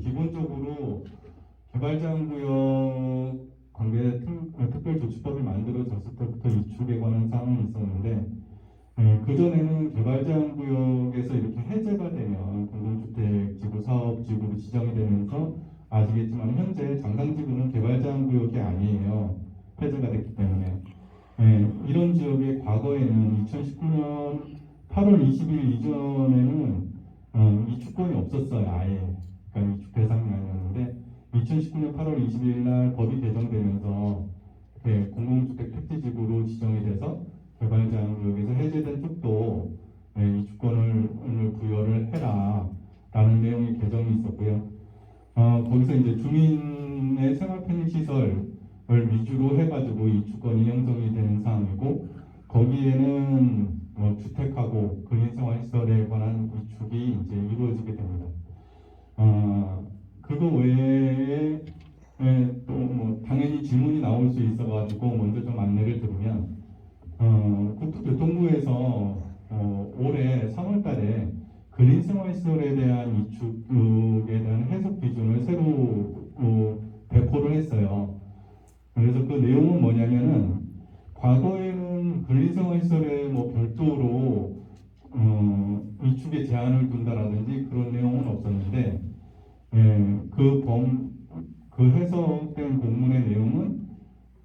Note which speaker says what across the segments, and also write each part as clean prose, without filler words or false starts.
Speaker 1: 기본적으로 개발자구역 관계 특별조치법이 만들어졌을 때부터 이축에 관한 사항이 있었는데 그전에는 개발자구역에서 이렇게 해제가 되면 공동주택지구 사업지구로 지정이 되면서 아시겠지만 현재 장상지구는 개발자구역이 아니에요. 해제가 됐기 때문에 이런 지역의 과거에는 2019년 8월 20일 이전에는 이축권이 없었어요. 아예. 그러니까 이축 대상이 아니었는데 2019년 8월 20일 날 법이 개정되면서 공공주택 택지지구로 지정이 돼서 개발자구역에서 해제된 쪽도 이축권을 부여를 해라 라는 내용의 개정이 있었고요. 거기서 이제 주민의 생활 편의시설을 위주로 해가지고 이축권이 형성이 되는 사항이고 거기에는 주택하고 근린생활시설에 관한 이축이 이제 이루어지게 됩니다. 그거 외에 또 당연히 질문이 나올 수 있어가지고 먼저 좀 안내를 드리면 국토교통부에서 올해 3월달에 근린생활시설에 대한 이축에 대한 해석 기준을 새로 배포를 했어요. 그래서 그 내용은 뭐냐면은 과거에는 근린생활시설에 별도로 이축에 제한을 둔다라든지 그런 내용은 없었는데 그 해석된 공문의 내용은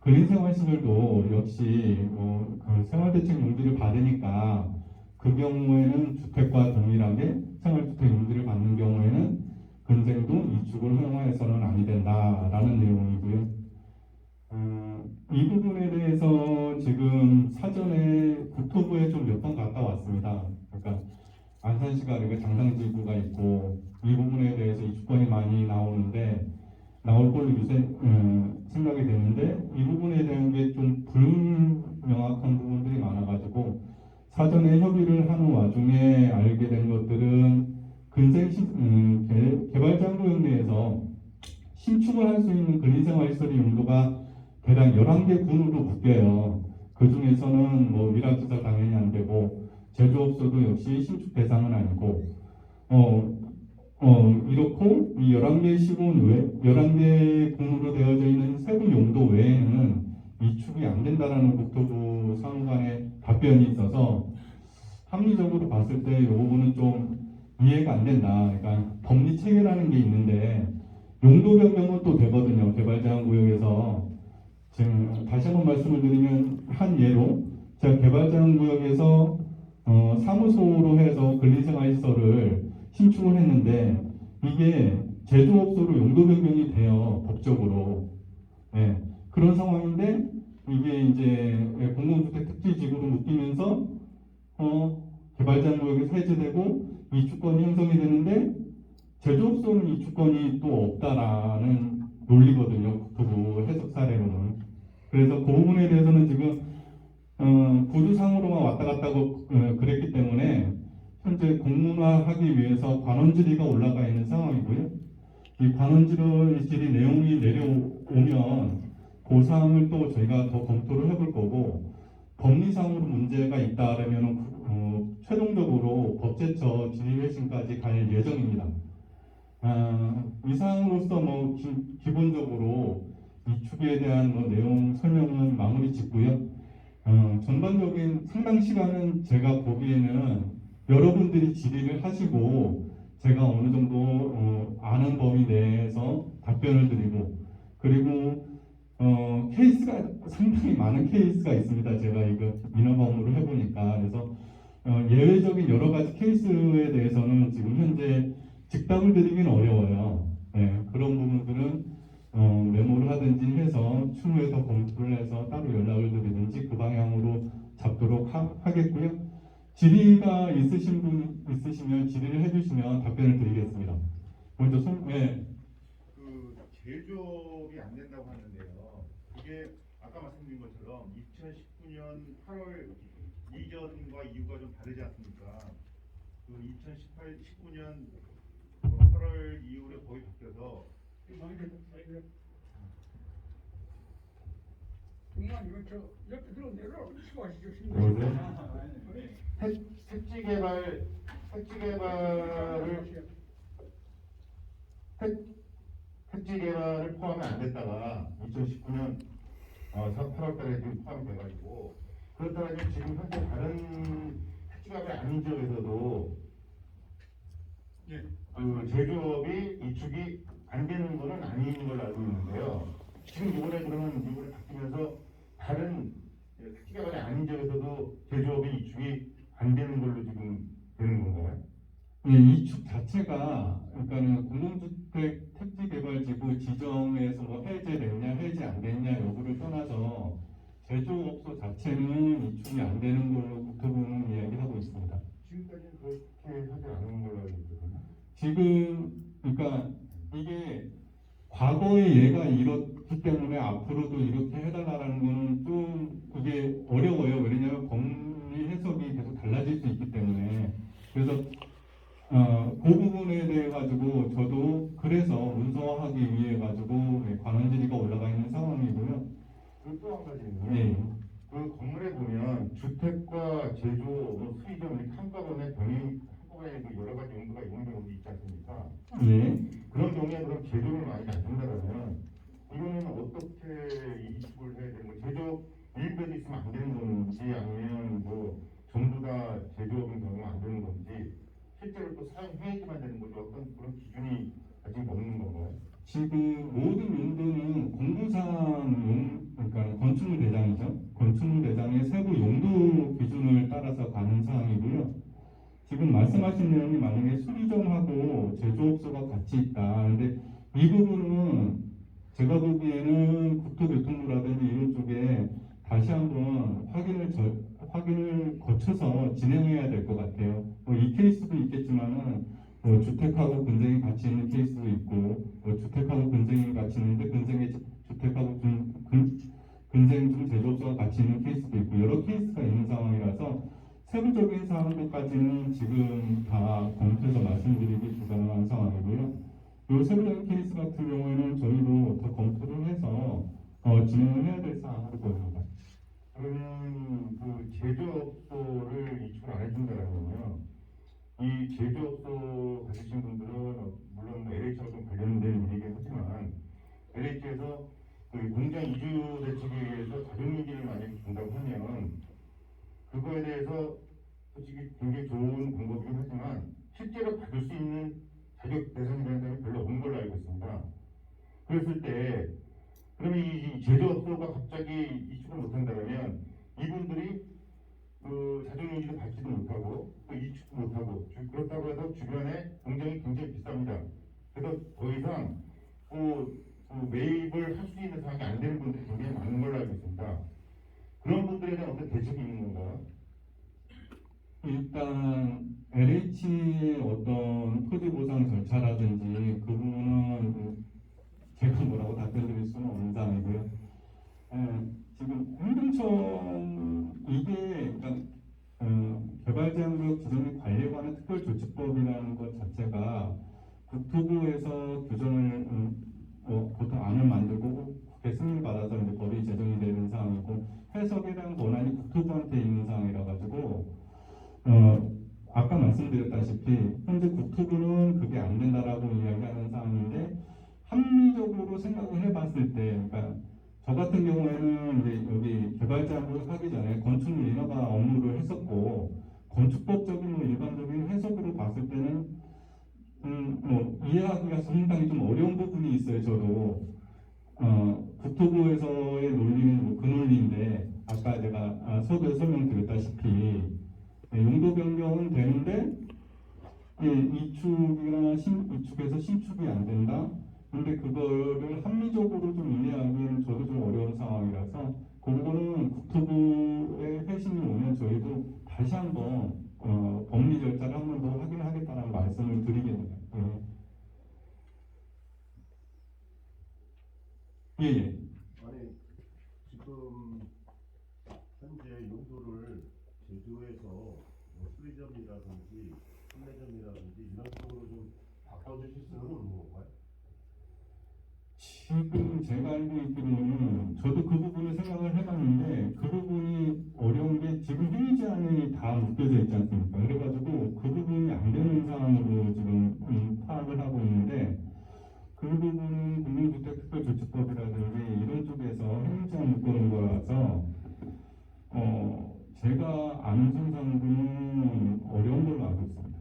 Speaker 1: 근린생활시설도 역시 그 생활대책 용지를 받으니까 그 경우에는 주택과 동일하게 생활주택 용지를 받는 경우에는 근생도 이축을 허용해서는 아니 된다라는 내용이고요. 이 부분에 대해서 지금 사전에 국토부에 좀 몇 번 갔다 왔습니다. 그러니까 안산시가 이렇게 장상지구가 있고 이 부분에 대해서 이축권이 많이 나오는데 나올 걸로 생각이 되는데 이 부분에 대한 게 좀 불명확한 부분들이 많아가지고 사전에 협의를 하는 와중에 알게 된 것들은 개발자구역 내에서 신축을 할 수 있는 근린생활시설의 용도가 대략 11개 군으로 묶여요. 그 중에서는 일합시설 당연히 안 되고 제조업소도 역시 신축 대상은 아니고 이렇고 이 11개 시군 외 11개 군으로 되어져 있는 세부 용도 외에는 이축이 안 된다라는 국토부 상관의 답변이 있어서 합리적으로 봤을 때 이 부분은 좀 이해가 안 된다. 그러니까 법리 체계라는 게 있는데 용도 변경은 또 되거든요. 개발자구역에서 지금 다시 한번 말씀을 드리면 한 예로 제가 개발자구역에서 사무소로 해서 근린생활시설을 신축을 했는데 이게 제조업소로 용도 변경이 돼요. 법적으로. 그런 상황인데 이게 이제 공공주택 특지지구로 묶이면서 개발자구역에서 해제되고 이축권이 형성이 되는데 제조업소는 이축권이 또 없다라는 논리거든요. 국토부 해석 사례로는. 그래서 그 부분에 대해서는 지금 구두상으로만 왔다 갔다 하고 그랬기 때문에 현재 공문화하기 위해서 관원질의가 올라가 있는 상황이고요. 이 관원질의 내용이 내려오면 그 사항을 또 저희가 더 검토를 해볼 거고 법리상으로 문제가 있다라면 최종적으로 법제처 질의회신까지 갈 예정입니다. 이상으로서 기본적으로 이축에 대한 내용 설명은 마무리 짓고요. 전반적인 상당 시간은 제가 보기에는 여러분들이 질의를 하시고 제가 어느 정도 아는 범위 내에서 답변을 드리고 그리고 케이스가 상당히 많은 케이스가 있습니다. 제가 이거 민원 업무를 해보니까 그래서 예외적인 여러 가지 케이스에 대해서는 지금 현재 즉답을 드리기는 어려워요. 그런 부분들은 메모를 하든지 해서 추후에 더 검토를 해서 따로 연락을 드리든지 그 방향으로 잡도록 하겠고요. 질의가 있으신 분 있으시면 질의를 해주시면 답변을 드리겠습니다. 먼저
Speaker 2: 그 제조업이 안 된다고 하는데요. 그게 아까 말씀드린 것처럼 2019년 8월 이전과 이후가 좀 다르지 않습니까? 그 19년 8월 이후에 법이 바뀌어서
Speaker 3: 옆에 들어 내려 수고하시죠.
Speaker 2: 택지 개발을 포함이 안 됐다가 2019년 8월 달에 지금 포함이 돼가지고 그렇다면 지금 현재 다른 택지 개발이 아닌 지역에서도
Speaker 3: 예.
Speaker 2: 그 제조업이 이축이 안 되는 거는 아닌 걸로 알고 있는데요. 지금 이번에 그러면 이번에 바뀌면서 다른 택지 개발이 아닌 지역에서도 제조업이 이축이 안 되는 걸로 지금 되는 건가요?
Speaker 1: 예, 이축 자체가 그러니까는 공동주택 택지개발지구 지정에서 뭐 해제됐냐 해제 안 됐냐 여부를 떠나서 제조업소 자체는 이축이 안 되는 걸로 국토부는 이야기하고 있습니다.
Speaker 2: 지금까지는 그렇게 하지 않은 걸로 알고 있거든요.
Speaker 1: 지금 그러니까 이게 과거의 예가 이렇기 때문에 앞으로도 이렇게 해달라는 거는 좀 그게 어려워요. 왜냐하면 법리 해석이 계속 달라질 수 있기 때문에. 그래서 그 부분에 대해 가지고 저도 그래서 문서화하기 위해 가지고 관원 질의가 올라가 있는 상황이고요.
Speaker 2: 그리고 또 한 가지는요.
Speaker 1: 네.
Speaker 2: 그 건물에 보면 주택과 제조, 뭐 수의점 이렇게 한꺼번에 병행 한꺼번에 그 여러 가지 용도가 있는 경우도 있지 않습니까?
Speaker 1: 예.
Speaker 2: 그런 경우에 그럼 제조를 많이 안 된다면 이거는 어떻게 이축을 해야 되는 거? 제조 일부에도 있으면 안 되는 건지 아니면 뭐 전부 다 제조업인 경우가 안 되는 건지 실제로 또 사용해야지만 되는 거죠. 어떤 그런 기준이 아직 없는 건가요?
Speaker 1: 지금 모든 용도는 공부상 그러니까 건축물 대장이죠. 건축물 대장의 세부 용도 기준을 따라서 가는 사항이고요. 지금 말씀하신 내용이 만약에 수리점하고 제조업소가 같이 있다. 근데 이 부분은 제가 보기에는 국토교통부라든지 이런 쪽에 다시 한번 확인을 거쳐서 진행해야 될 것 같아요. 뭐 이 케이스도 있겠지만은 뭐 주택하고 근생이 같이 있는 케이스도 있고, 뭐 주택하고 근생이 같이 있는데 주택하고 근생 중 제조업소가 같이 있는 케이스도 있고 여러 케이스가 있는 상황이라서 세부적인 사항들까지는 지금 다 검토해서 말씀드리기 불가능한 상황이고요. 이 세부적인 케이스 같은 경우에는 저희도 더 검토를 해서 진행을 해야 될 사항으로 보입니다.
Speaker 2: 그러면 그 제조업소를 이축을 안 해준다면요. 이 제조업소 가지신 분들은 물론 LH하고 좀 관련된 일이긴 하지만 LH에서 그 공장 이주 대책에 의해서 자동유기를 만약에 준다고 하면 그거에 대해서 솔직히 굉장히 좋은 방법이긴 하지만 실제로 받을 수 있는 자격 대상이라는 사람이 별로 없는 걸로 알고 있습니다. 그랬을 때 그러면 이 제조업소가 갑자기 이축을 못한다면 이분들이 그 자동유기도 받지도 못하고 또 이축도 못하고 그렇다고 해서 주변에 공장이 굉장히 비쌉니다. 그래서 더 이상 매입을 할 수 있는 상황이 안 되는 분들이 굉장히 많은 걸로 알고 있습니다. 그런 분들에 대한 어떤 대책이 있는 건가요?
Speaker 1: 일단 LH의 어떤 토지 보상 절차라든지 그 부분은 제가 뭐라고 답변드릴 수는 없는 상황이고요. 지금 행정청 이게 그러니까 개발제한구역 지정 및 관리에 관한 특별조치법이라는 것 자체가 국토부에서 규정을 보통 안을 만들고 국회 승인을 받아서 이제 법이 제정이 되는 상황이고 해석에 대한 권한이 국토부한테 있는 상황이라 가지고 아까 말씀드렸다시피 현재 국토부는 그게 안 된다라고 이야기하는 상황인데 합리적으로 생각을 해봤을 때, 그러니까 저 같은 경우에는 이제 여기 개발자를 하기 전에 건축물 인허가 업무를 했었고 건축법적인 뭐 일반적인 해석으로 봤을 때는 뭐 이해하기가 상당히 좀 어려운 부분이 있어요. 저도 국토부에서의 논리는 뭐그 논리인데 아까 제가 서두에 설명드렸다시피 용도 변경은 되는데 이축에서 신축이 안 된다. 근데 그거를 합리적으로 좀 이해하기에는 저도 좀 어려운 상황이라서 그거는 국토부의 회신이 오면 저희도 다시 한번 법리 절차를 한 번 더 확인하겠다는 말씀을 드리겠네요. 예.
Speaker 4: 아니 지금 현재 용도를 제주에서 뭐 수리점이라든지 판매점이라든지 이런 쪽으로 좀 바꿔주실 수는 없는 건가요?
Speaker 1: 지금 제가 알고 있기로는 저도 그 부분을 생각을 해봤는데 그 부분이 어려운 게 지금 행위 제한이 다 묶여져 있지 않습니까? 그래가지고 그 부분이 안 되는 상황으로 지금 파악을 하고 있는데 그 부분은 공동주택특별조치법이라든지 이런 쪽에서 행정 묶어놓은 거라서 제가 아는 선상으로는 어려운 걸로 알고 있습니다.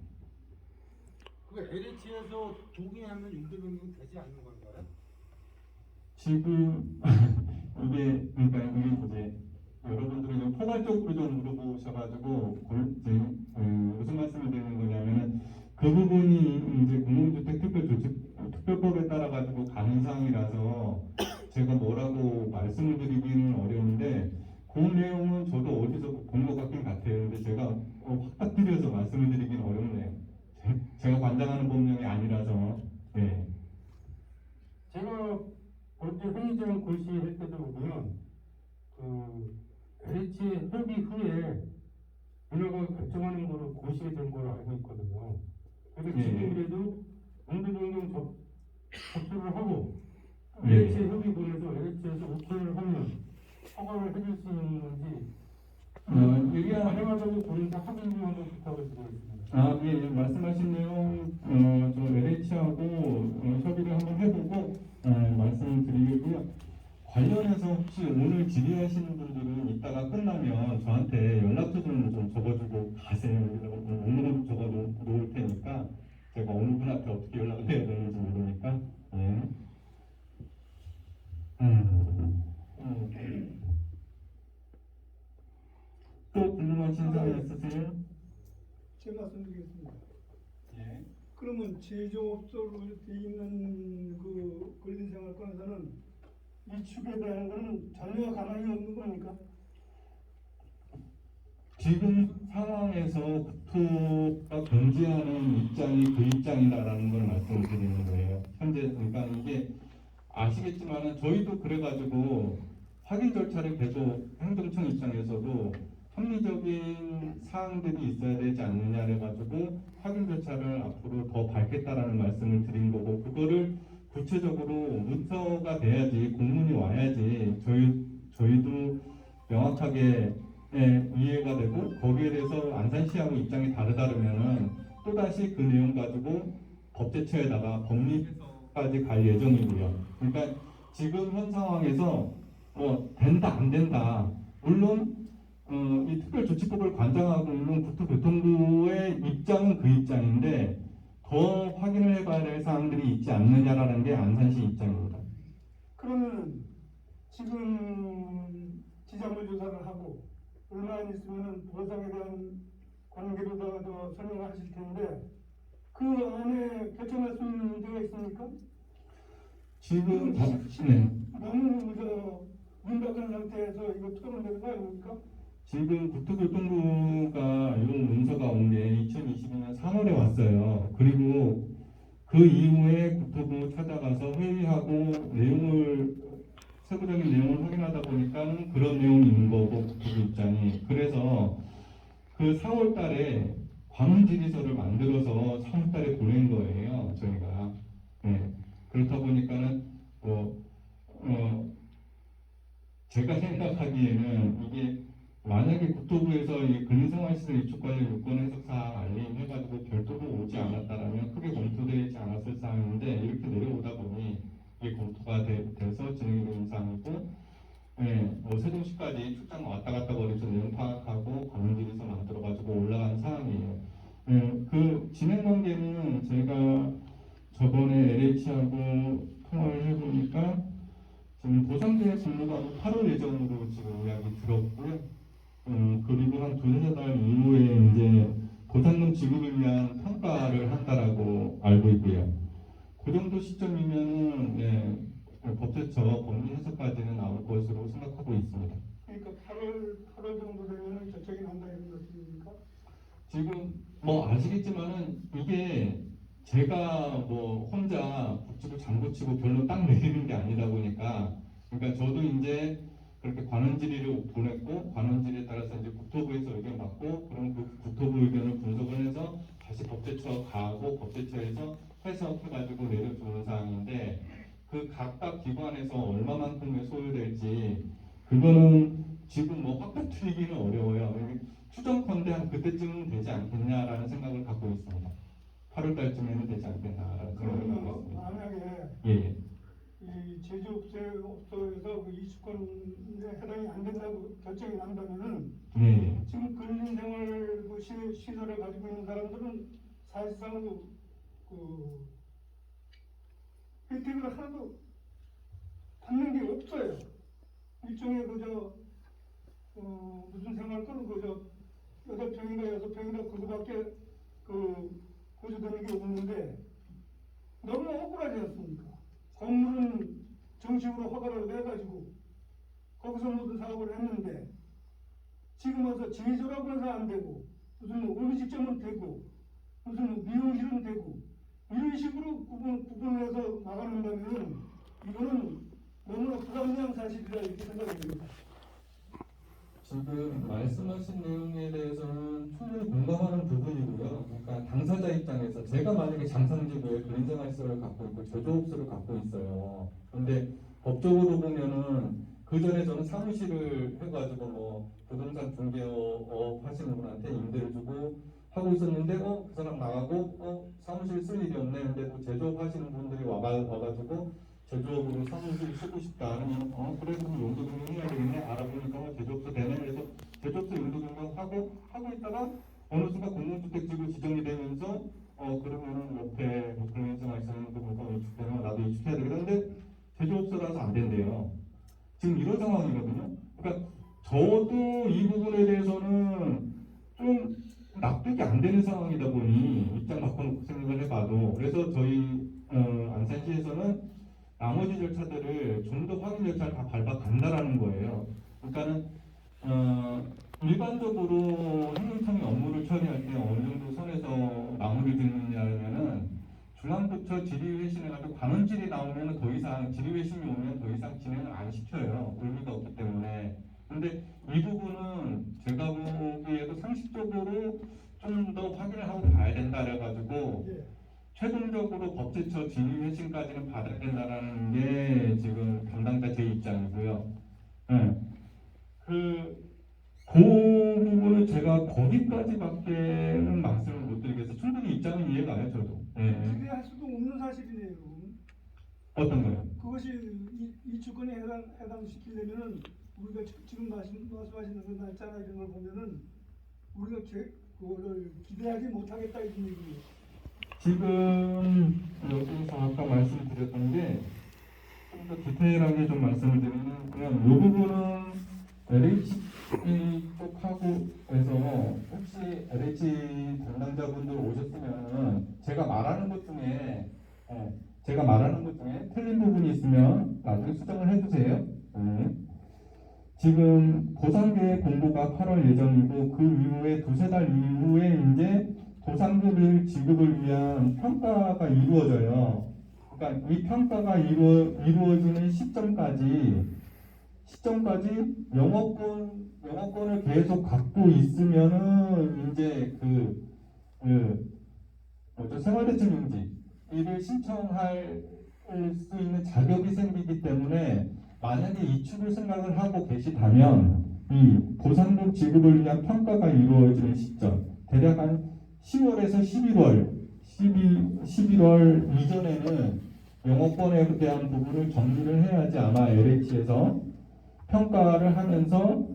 Speaker 3: 그 LH에서 동의하면 용도 변경이 되지 않는 건가요?
Speaker 1: 지금 이게 그러니까 이게 이제 여러분들이 좀 포괄적으로 좀 물어보셔가지고 무슨 말씀을 드리는 거냐면은 그 부분이 이제 공동주택특별법에 따라 가지고 가는 사항이라서 제가 뭐라고 말씀을 드리기는 어려운데 그 내용은 저도 어디서 본 것 같긴 같아요. 근데 제가 확 드려서 말씀을 드리기는 어렵네요. 제가 관장하는 법령이 아니라서. 네.
Speaker 5: 제가 어제 회의장 고시할 때도 보면 그 LH 협의 후에 문화가 결정하는 거로 고시가 된 걸로 알고 있거든요. 그래서
Speaker 1: 예.
Speaker 5: 지금이라도 용도 변경 접수를 하고
Speaker 1: 예.
Speaker 5: LH 협의 보내서 LH에서 오케이를 하면 허가를 해줄 수 있는 건지
Speaker 1: 이게
Speaker 5: 가능하다고 보는데 확인 좀 한번 부탁을 드리겠습니다.
Speaker 1: 예, 말씀하신 내용, 저 LH하고 협의를 한번 해보고, 말씀을 드리겠고요. 관련해서 혹시 오늘 질의하시는 분들은 이따가 끝나면 저한테 연락처 좀 적어주고 가세요. 오늘은 적어 놓을 테니까, 제가 어느 분한테 어떻게 연락을 해야 되는지 모르니까, 예. 또 궁금하신 사항 있으세요?
Speaker 6: 제 말씀 드리겠습니다.
Speaker 1: 예.
Speaker 6: 그러면 제조업소로 돼 있는 그 근린생활권에서는 이 축에 대한 거는 전혀 가망이 없는 겁니까?
Speaker 1: 지금 상황에서 국토가 금지하는 입장이 그 입장이다라는 걸 말씀을 드리는 거예요. 현재 그러니까 이게 아시겠지만은 저희도 그래가지고 확인 절차를 계속 행정청 입장에서도 합리적인 사항들이 있어야 되지 않느냐 해가지고 확인 절차를 앞으로 더 밟겠다라는 말씀을 드린 거고 그거를 구체적으로 문서가 돼야지 공문이 와야지 저희도 명확하게 이해가 되고 거기에 대해서 안산시하고 입장이 다르다면은 또다시 그 내용 가지고 법제처에다가 법리까지 갈 예정이고요. 그러니까 지금 현 상황에서 된다 안 된다 물론 이 특별조치법을 관장하고 있는 국토교통부의 입장은 그 입장인데 더 확인을 해봐야 될 사항들이 있지 않느냐라는 게 안산시 입장입니다.
Speaker 6: 그러면 지금 지자물 조사를 하고 얼마 안 있으면 보상에 대한 관계도 더 설명하실 텐데 그 안에 결정할 수 있는 문제가 있습니까?
Speaker 1: 지금
Speaker 6: 너무 민박한 상태에서 이거 토론되는 거 아닙니까?
Speaker 1: 지금 국토교통부가 이런 문서가 온 게 2022년 3월에 왔어요. 그리고 그 이후에 국토부 찾아가서 회의하고 세부적인 내용을 확인하다 보니까 그런 내용이 있는 거고 국토부 입장이 그래서 그 4월 달에 관훈 질의서를 만들어서 3월 달에 보낸 거예요. 저희가. 네. 그렇다 보니까는 제가 생각하기에는 이게 만약에 국토부에서 이 근린생활시설 입축 관련 요건 해석사항 알림해가지고 별도로 오지 않았다라면 크게 검토되지 않았을 사항인데 이렇게 내려오다 보니 이게 검토가 돼서 진행이 되는 사항이고 세종시까지 출장 왔다 갔다 거리서 내용 파악하고 관훈질에서 만들어가지고 올라간 사항이에요. 그 진행 관계는 제가 저번에 LH하고 통화를 해보니까 지금 보상계획 근로가 8월 예정으로 지금 이야기 들었고요. 그리고 한 2-3달 이후에 이제 보상금 지급을 위한 평가를 한다라고 알고 있고요. 그 정도 시점이면은 법제처 법리 해석까지는 나올 것으로 생각하고 있습니다.
Speaker 6: 그러니까 8월 정도 되면 결정이 난다 이런 말씀입니까?
Speaker 1: 지금 아시겠지만은 이게 제가 혼자 북치고 장구치고 별로 딱 내리는 게 아니다 보니까 그러니까 저도 이제 그렇게 관원 질의를 보냈고 관원 질의에 따라서 이제 국토부에서 의견 받고 그럼 그 국토부 의견을 분석을 해서 다시 법제처 가고 법제처에서 해석해가지고 내려주는 사항인데 그 각각 기관에서 얼마만큼의 소요될지 그거는 지금 확 다투기는 어려워요. 추정컨대 한 그때쯤은 되지 않겠냐라는 생각을 갖고 있습니다. 8월 달쯤에는 되지 않겠나라는 생각을 갖고
Speaker 6: 그러면
Speaker 1: 있습니다.
Speaker 6: 만약에
Speaker 1: 예.
Speaker 6: 이 제조업소에서 그 이주권에 해당이 안 된다고 결정이 난다면은
Speaker 1: 네.
Speaker 6: 지금 근린생활 그 시설을 가지고 있는 사람들은 사실상 그 혜택을 하나도 받는 게 없어요. 일종의 그저 무슨 생활권 그저 8평인가 6평인가 그거밖에 그 보조되는 게 없는데 너무 억울하지 않습니까? 건물은 정식으로 허가를 내가지고 거기서 모든 사업을 했는데 지금 와서 제조라고 해서 안 되고 무슨 음식점은 되고 무슨 미용실은 되고 이런 식으로 구분해서 나가는다면 이거는 너무나 불합리한 사실이라 이렇게 생각이 듭니다.
Speaker 1: 지금 말씀하신 내용에 대해서는 충분히 공감하는 부분이고요. 그러니까 당사자 입장에서 제가 만약에 장상지구에 근린생활시설을 갖고 있고 제조업소를 갖고 있어요. 근데 법적으로 보면은 그 전에 저는 사무실을 해가지고 뭐 부동산 중개업 하시는 분한테 임대를 주고 하고 있었는데 그 사람 나가고 사무실 쓸 일이 없네. 근데 또 제조업 하시는 분들이 와가지고 제조업으로 사무실 쓰고 싶다. 그러면 그래 그럼 용도 변경해야 되겠네. 알아보니까 제조업소 되네. 그래서 제조업소 용도 변경하고 있다가 어느 순간 공공주택지구 지정이 되면서 그러면은 옆에 근린생활시설도 보니까 이축되면 나도 이축해야 되겠다. 근데 제조업소라서 안 된대요. 지금 이런 상황이거든요. 그러니까 저도 이 부분에 대해서는 좀 납득이 안 되는 상황이다 보니 입장 바꿔놓고 생각을 해봐도 그래서 저희 안산시에서는 나머지 절차들을 좀 더 확인 절차를 다 밟아간다라는 거예요. 그러니까는 일반적으로 행정청이 업무를 처리할 때 어느 정도 선에서 마무리 짓느냐면은 중앙부처 질의회신해가지고 관원질이 나오면 더 이상 질의회신이 오면 더 이상 진행을 안 시켜요. 의미가 없기 때문에. 근데 이 부분은 제가 보기에도 상식적으로 좀 더 확인을 하고 가야 된다 그래가지고 최종적으로 법제처 질의회신까지는 받아야 된다라는 게 지금 담당자 제 입장이고요. 네. 그 부분은 제가 거기까지밖에는 말씀을 못 드리겠어요. 충분히 입장은 이해가 가요, 저도. 네.
Speaker 6: 기대할 수도 없는 사실이네요.
Speaker 1: 어떤 거요?
Speaker 6: 그것이 이 주권에 해당시키려면은 우리가 지금 말씀하시는 그 날짜나 이런 걸 보면은 우리가 그거를 기대하지 못하겠다 이런 얘기예요.
Speaker 1: 지금 여기서 아까 말씀드렸던 게 좀 더 디테일하게 좀 말씀을 드리면 그냥 이 부분은 LH 쪽하고 해서 혹시 LH 담당자분들 오셨으면 제가 말하는 것 중에 틀린 부분이 있으면 나중에 수정을 해주세요. 지금 보상계획 공고가 8월 예정이고 그 이후에 두세 달 이후에 이제 보상금을 지급을 위한 평가가 이루어져요. 그러니까 이 평가가 이루어지는 시점까지 영업권을 계속 갖고 있으면은 이제 생활대책용지를 신청할 수 있는 자격이 생기기 때문에 만약에 이축을 생각을 하고 계시다면 이 보상금 지급을 위한 평가가 이루어지는 시점 대략 한 10월에서 11월 이전에는 영업권에 대한 부분을 정리를 해야지 아마 LH에서 평가를 하면서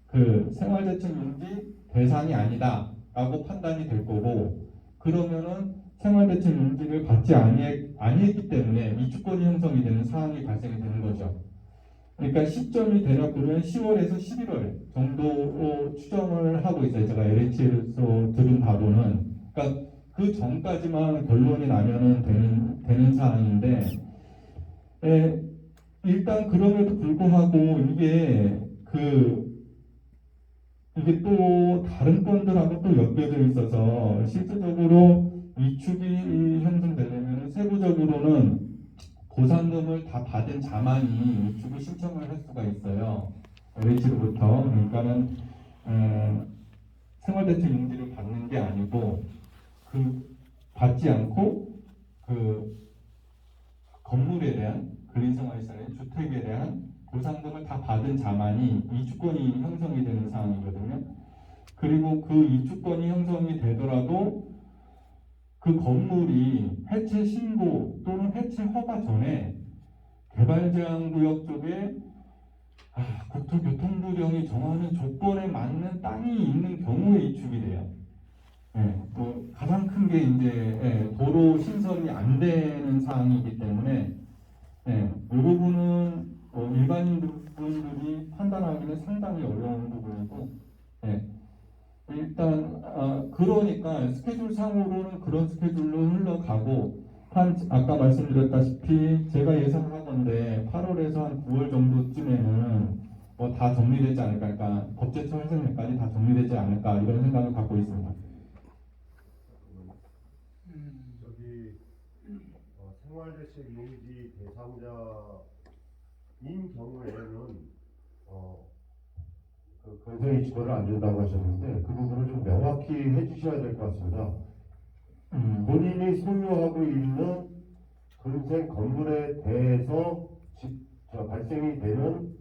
Speaker 1: 그 생활대책용지 대상이 아니다라고 판단이 될 거고 그러면은 생활대책용지를 받지 아니했기 때문에 이주권이 형성이 되는 상황이 발생이 되는 거죠. 그러니까 시점이 되려면 10월에서 11월 정도 추정을 하고 있어요. 제가 LH에서 들은 바로는. 그러니까 그 전까지만 결론이 나면은 되는 사항인데, 일단 그럼에도 불구하고 이게 또 다른 건들하고 또 엮여져 있어서 실질적으로 이축이 형성되려면 세부적으로는 보상금을 다 받은 자만이 이축을 신청을 할 수가 있어요. LH로부터. 그러니까는 생활대책용지를 받는 게 아니고 받지 않고 건물에 대한 근린생활시설의 주택에 대한 보상금을 다 받은 자만이 이주권이 형성이 되는 상황이거든요. 그리고 그 이주권이 형성이 되더라도 그 건물이 해체 신고 또는 해체 허가 전에 개발제한구역 쪽에 국토교통부령이 정하는 조건에 맞는 땅이 있는 경우에 이축이 돼요. 뭐 가장 큰 게 이제 도로 신설이 안 되는 사항이기 때문에 이 부분은 일반인분들이 판단하기는 상당히 어려운 부분이고 일단 그러니까 스케줄 상으로는 그런 스케줄로 흘러가고 아까 말씀드렸다시피 제가 예상하건데 8월에서 한 9월 정도쯤에는 뭐 다 정리되지 않을까, 그러니까 법제처 활성화까지 다 정리되지 않을까 이런 생각을 갖고 있습니다.
Speaker 4: 저기 생활대책 용지 대상자인 경우에는
Speaker 2: 그 건설 이주권을 안 준다고 하셨는데 그 부분을 좀 명확히 해주셔야 될 것 같습니다. 본인이 소유하고 있는 근생 건물에 대해서 발생이 되는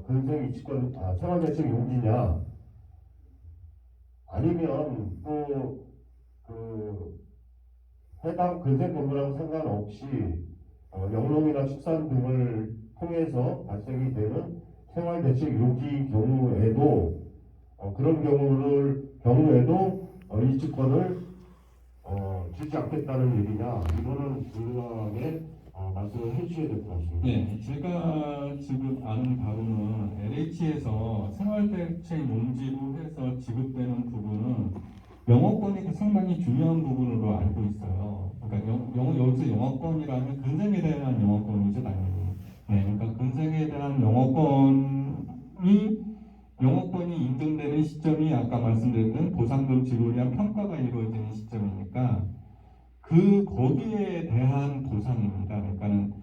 Speaker 2: 근생 이주권 생활대책 용지냐 아니면 또 그 해당 근생 건물하고 상관없이 영농이나 축산 등을 통해서 발생이 되는 생활대책 용지인 경우에도 그런 경우에도 이주권을 주지 않겠다는 얘기냐 이거는 분명하게 말씀을 해주셔야 될 것 같습니다.
Speaker 1: 네, 제가 지금 아는 바로는 LH에서 생활대책 용지로 해서 지급되는 부분은 영어권이 상당히 중요한 부분으로 알고 있어요. 그러니까 여기서 영어권이라면 근생에 대한 영어권이죠, 당연히. 그러니까 근생에 대한 영어권이 인정되는 시점이 아까 말씀드렸던 보상금 지급에 대한 평가가 이루어지는 시점이니까 거기에 대한 보상입니다. 그러니까는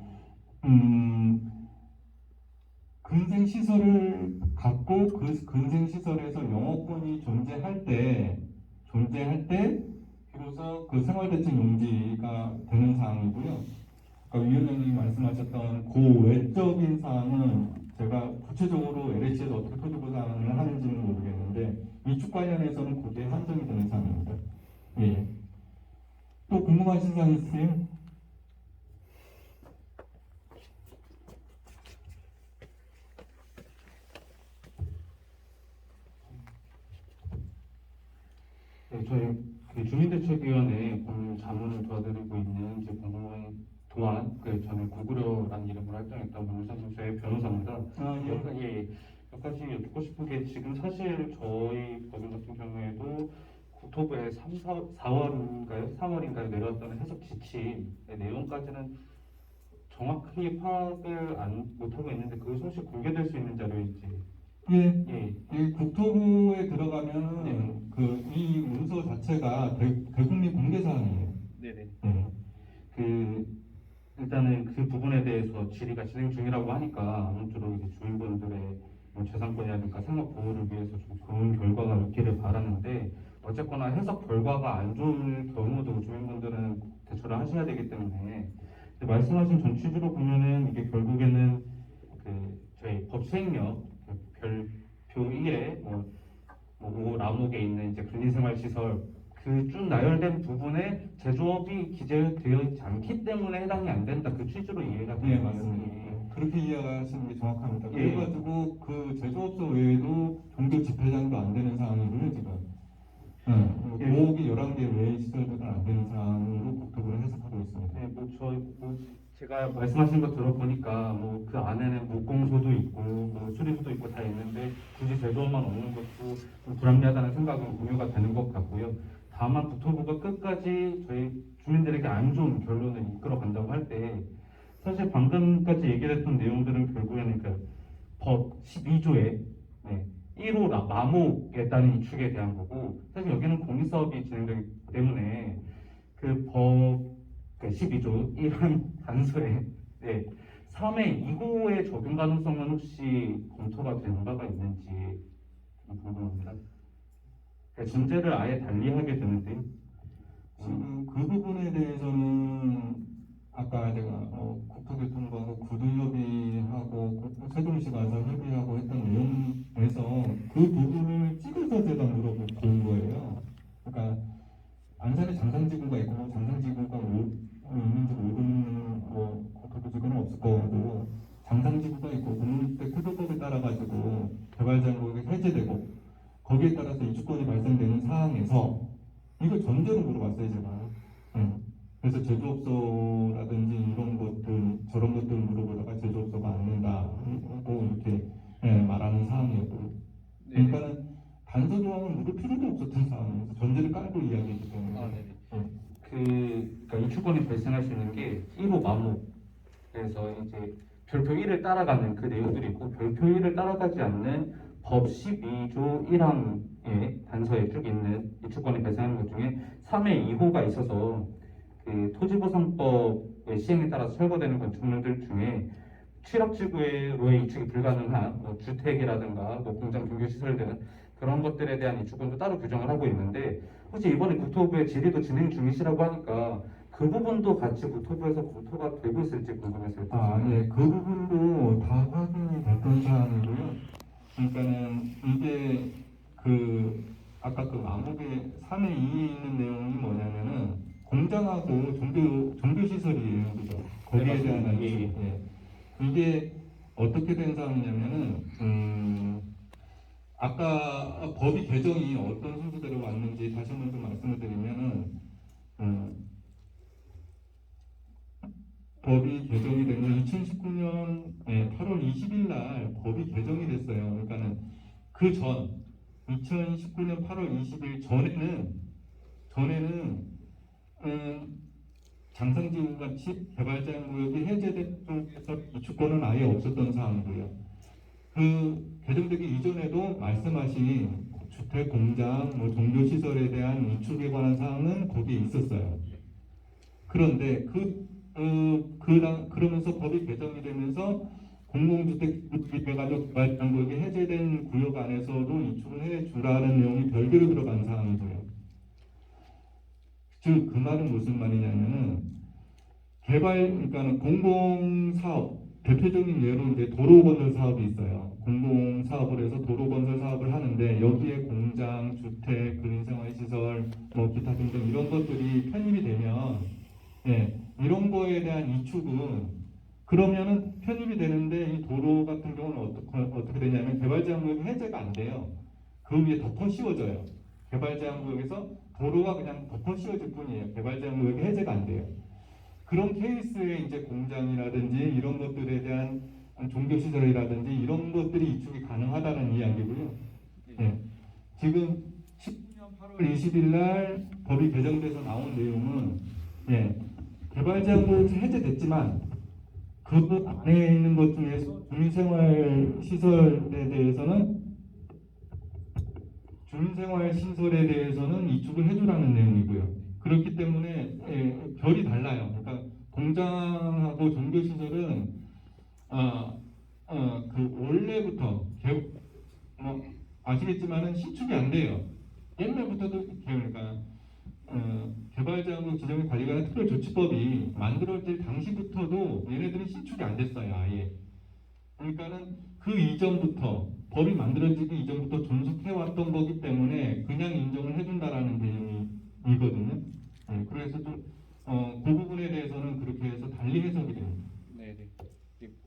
Speaker 1: 근생 시설을 갖고 그 근생 시설에서 영어권이 존재할 때 비로소 그 생활대책 용지가 되는 사항이고요. 아까 위원장님이 말씀하셨던 그 외적인 사항은 제가 구체적으로 LH에서 어떻게 토지 보상을 하는지는 모르겠는데 이축 관련해서는 그게 한정이 되는 사항입니다. 예. 또 궁금하신 사항 있으세요?
Speaker 5: 네, 저희 그 주민대책위원회 공유 자문을 도와드리고 있는 이제 공무원 동안 저는 구구려라는 이름으로 활동했던 문선수의 변호사입니다. 몇 가지 여쭙고 싶은 게 지금 사실 저희 법인 같은 경우에도 국토부에 3월인가요 내려왔던 해석 지침의 내용까지는 정확히 파악을 못하고 있는데 그것이 혹시 공개될 수 있는 자료인지.
Speaker 1: 예. 이 국토부에 들어가면 이 문서 자체가 대국민 공개 사항이에요.
Speaker 5: 네네.
Speaker 1: 네.
Speaker 5: 일단은 그 부분에 대해서 질의가 진행 중이라고 하니까 아무쪼록 이제 주민분들의 재산권이라든가 생업 보호를 위해서 좀 좋은 결과가 있기를 바라는데 어쨌거나 해석 결과가 안 좋을 경우도 주민분들은 대처를 하셔야 되기 때문에 말씀하신 전 취지로 보면은 이게 결국에는 저희 법 시행령 별표 1에 뭐 라목에 있는 이제 근린생활시설 그 쭉 나열된 부분에 제조업이 기재되어 있지 않기 때문에 해당이 안 된다 그 취지로 이해가
Speaker 1: 네,
Speaker 5: 되는
Speaker 1: 맞습니다. 그렇게 이해하시는 게 정확합니다.
Speaker 5: 예.
Speaker 1: 그래가지고 그 제조업소 외에도 종교 집회장도 안 되는 상황이고요, 지금. 모으기 11개 외의 시설들은 안 되는 상황으로 국토부를 해석하고 있습니다.
Speaker 5: 네, 제가 말씀하신 거 들어보니까 그 안에는 목공소도 있고 수리소도 있고 다 있는데 굳이 제조업만 없는 것도 좀 불합리하다는 생각은 공유가 되는 것 같고요. 다만 국토부가 끝까지 저희 주민들에게 안 좋은 결론을 이끌어 간다고 할 때 사실 방금까지 얘기했던 내용들은 결국에는 법 12조에 1호 마목에 따른 이축에 대한 거고 사실 여기는 공익사업이 진행되기 때문에 그 법 12조 1항 단서에 3회 2호의 적용 가능성은 혹시 검토가 된 바가 있는지 좀 궁금합니다. 전제를 아예 달리하게 되는데
Speaker 1: 지금 그 부분에 대해서는 아까 제가 국토교통부하고 구두협의하고 세종시 가서 협의하고 했던 내용에서 그 부분을 찍어서 제가 물어본 거예요. 그러니까 안산에 장산지구가 있고 거고 장상지구가 있고 국민주택 태도법에 따라 가지고 개발장구역이 해제되고 거기에 따라서 이주권이 발생되는 사항에서 이거 전제로 물어봤어요 제가. 그래서 제조업소라든지 이런 것들 저런 것들 물어보다가 제조업소가 안 된다고 이렇게 말하는 사항이었고 그러니까는 단서 조항을 물을 필요도 없었던 상황이어서 전제를 깔고 이야기했기 때문에
Speaker 5: 그러니까 이주권이 발생할 수 있는 게 1호 마목에서 이제 별표 1을 따라가는 그 내용들이 있고 별표 1을 따라가지 않는 법 12조 1항의 단서에 쭉 있는 이주권이 발생하는 것 중에 3의 2호가 있어서 그 토지보상법의 시행에 따라서 철거되는 건축물들 중에 취락지구로의 이축이 불가능한 뭐 주택이라든가 뭐 공장 종교시설 등 그런 것들에 대한 이주권도 따로 규정을 하고 있는데 혹시 이번에 국토부의 질의도 진행 중이시라고 하니까 그 부분도 같이 국토부에서 검토가 되고 있을지 궁금해서요.
Speaker 1: 네, 그 부분도 다 확인이 됐던 사항이고요. 그러니까는 이게 그 아까 그 암흑의 3의 2에 있는 내용이 뭐냐면은 공장하고 종교 시설이에요, 그죠? 거기에 대한
Speaker 5: 맞습니다.
Speaker 1: 이게 어떻게 된 사항이냐면은 아까 법이 개정이 어떤 순서대로 왔는지 다시 한번 좀 말씀을 드리면은 법이 개정이 된 건 2019년 8월 20일 날 법이 개정이 됐어요. 그러니까는 그 전 2019년 8월 20일 전에는 장상지구 같이 개발자구역이 해제된 쪽에서 이주권은 아예 없었던 상황이고요. 그 개정되기 이전에도 말씀하신 주택, 공장, 뭐 종교시설에 대한 이축에 관한 사항은 거기에 있었어요. 그런데 그러면서 법이 개정이 되면서 공공주택 개발적 개발장구역이 해제된 구역 안에서도 이축을 해주라는 내용이 별개로 들어간 사항이고요. 즉 그 말은 무슨 말이냐면은 그러니까는 공공사업 대표적인 예로 이제 도로 건설 사업이 있어요. 공공사업을 해서 도로 건설 사업을 하는데 여기에 공장, 주택, 근생활시설, 뭐 기타 등등 이런 것들이 편입이 되면 이런 거에 대한 이축은 그러면은 편입이 되는데 이 도로 같은 경우는 어떻게 되냐면 개발제한구역이 해제가 안 돼요. 그 위에 덮어 씌워져요. 개발제한구역에서 도로가 그냥 덮어 씌워질 뿐이에요. 개발제한구역이 해제가 안 돼요. 그런 케이스에 이제 공장이라든지 이런 것들에 대한 종교시설이라든지 이런 것들이 이축이 가능하다는 이야기고요. 지금 19년 8월 20일 날 법이 개정돼서 나온 내용은 개발제한구역이 해제됐지만 그 안에 있는 것 중에서 주민생활시설에 대해서는 이축을 해주라는 내용이고요. 그렇기 때문에 결이 달라요. 그러니까 공장하고 종교시설은 그 원래부터 뭐 아시겠지만은 신축이 안 돼요. 옛날부터도 그러니까 개발자하고 지정의 관리관의 특별조치법이 만들어질 당시부터도 얘네들은 신축이 안 됐어요, 아예. 그러니까는 그 이전부터 법이 만들어지기 이전부터 존속해왔던 거기 때문에 그냥 인정을 해준다라는 개념이거든요. 그래서 좀 그 부분에 대해서는 그렇게 해서 달리 해석이 됩니다.
Speaker 5: 네.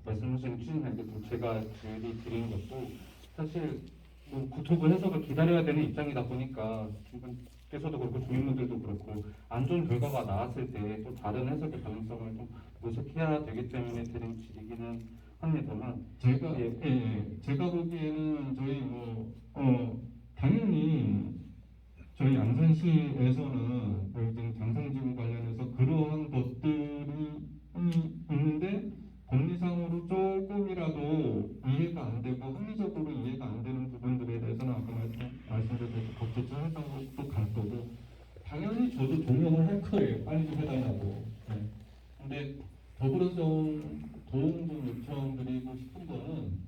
Speaker 5: 말씀하신 취지는 제가 드린 것도 사실 뭐 국토부 해석을 기다려야 되는 입장이다 보니까 지금께서도 그렇고 주민분들도 그렇고 안 좋은 결과가 나왔을 때 또 다른 해석의 가능성을 좀 모색해야 되기 때문에 드린 질의기는 합니다만
Speaker 1: 제가 보기에는 저희 당연히 저희 안산시에서는 지금 장상지구 관련해서 그러한 것들이 있는데 법리상으로 조금이라도 이해가 안 되고 합리적으로 이해가 안 되는 부분들에 대해서는 아까 말씀드린 법제처 해당도 갈 거고 당연히 저도 동의를 할 거예요. 빨리 좀 해달라고. 근데 더불어서 도움 좀 요청드리고 싶은 거는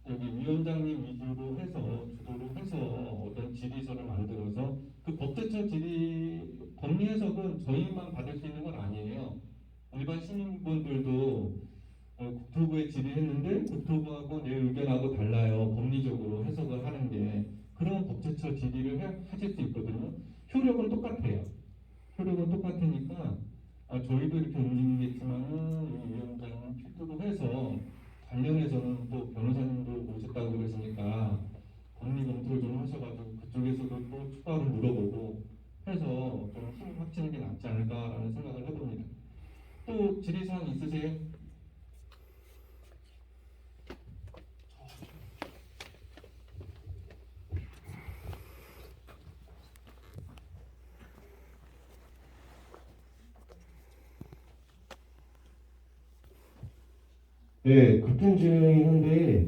Speaker 1: 여기 위원장님 위주로 해서 주도로 해서 어떤 질의서를 만들어서 그 법제처 법리 해석은 저희만 받을 수 있는 건 아니에요. 일반 시민분들도 국토부에 질의했는데 국토부하고 내 의견하고 달라요. 법리적으로 해석을 하는 게 그런 법제처 질의를 하실 수 있거든요. 효력은 똑같아요. 효력은 똑같으니까 저희도 이렇게 움직이겠지만은 위원장 질문 있으세요?
Speaker 7: 네, 같은 질문이긴 한데